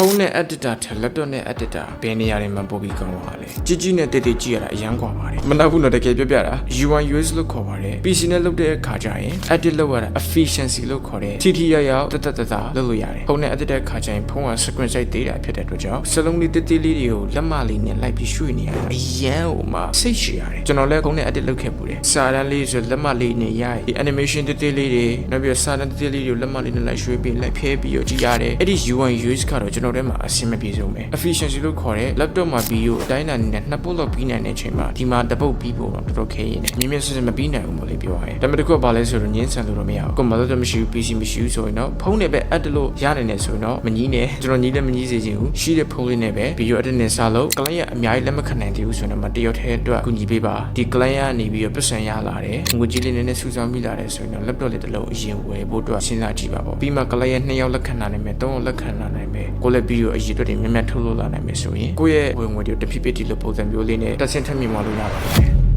ဖုန်းနဲ့ editor ထက် laptop နဲ့ editor ဘယ်နေရာတွေမှာပိုပြီးကောင်းပါလဲကြီးကြီးနဲ့တိတ်တိတ်ကြည့်ရတာအရန်ကွာပါတယ်မနောက်ဘူးတော့တကယ်ပြောပြတာ UI UX လို့ခေါ်ပါတယ် PC နဲ့လုပ်တဲ့အခါကျရင် edit လုပ်ရတာ efficiency လို့ခေါ်တယ်ထိထိရောက်တတလုပ်လို့ရတယ်ဖုန်းနဲ့ edit တဲ့အခါကျရင်ဖုန်းက screen size သေးတာဖြစ်တဲ့အတွက်ကြောင့်စလုံးလေးတိတ်တိတ်လေးတွေကိုလက်မလေးနဲ့လိုက်ပြီးရွှေ့နေရတာအရန်ဟိုမှာစိတ်ရှည်ရတယ်ကျွန်တော်လည်းဖုန်းနဲ့ edit လုပ်ခဲ့ပူတယ်စာတန်းလေးဆိုလက်မလေးနဲ့ရရင် animation တိတ်တိတ်လေးတွေနောက်ပြီးစာတန်းတိတ်တိတ်လေးတွေကိုလက်မလေးနဲ့လိုက်ရွှေ့ပြီးလိုက်ဖဲပြီးတော့ကြည့်ရတယ်အဲ့ဒီ UI UX ကတော့ကျွန်တော်တို့မှာအဆင်မပြေဆုံးပဲ efficiency လို့ခေါ်တဲ့ laptop မှာ video အတိုင်းအတာနဲ့နှစ်ပုတ်လောက်ပြီးနိုင်တဲ့အချိန်မှာဒီမှာတစ်ပုတ်ပြီးဖို့တော့တော်တော်ခဲရင်းနဲ့မြင်းမြင်းစစ်စစ်မပြီးနိုင်ဘူးမလို့ပြောရတယ်ဒါပေမဲ့တခုကဘာလဲဆိုတော့ငင်းဆန်လို့တော့မရဘူးကိုမလို့တော့မရှိဘူး PC မရှိဘူးဆိုရင်တော့ဖုန်းနဲ့ပဲ add လို့ရနိုင်တယ်ဆိုရင်တော့မကြီးနဲ့ကျွန်တော်ညီလည်းမကြီးစေချင်ဘူးရှိတဲ့ဖုန်းလေးနဲ့ပဲ video edit နဲ့စလို့ client အများကြီးလက်မခံနိုင်သေးဘူးဆိုရင်တော့မတရုတ်ထဲအတွက်ကူညီပေးပါဒီ client ကနေပြီးတော့ပတ်စံရလာတယ်ငွေကြီးလေးနဲ့စူးစမ်းမိလာတယ်ဆိုရင်တော့ laptop လေးတစ်လုံးအရင်ဝယ်ဖို့အတွက်စဉ်းစားကြည့်ပါပေါ့ပြီးမှ client 2ယောက်လက်ခံနိုင်မယ်3ယောက်လက်ခံနိုင်မယ်ကိုလည်း video အရေးအတွက်တွေမြတ်မြတ်ထုတ်လို့လာနိုင်မယ်ဆိုရင်ကိုယ့်ရဲ့ဝင်ငွေတွေတဖြည်းဖြည်းဒီလိုပုံစံမျိုးလေးနဲ့တက်ဆင့်ထက်မြင်မှလို့ရပါတယ်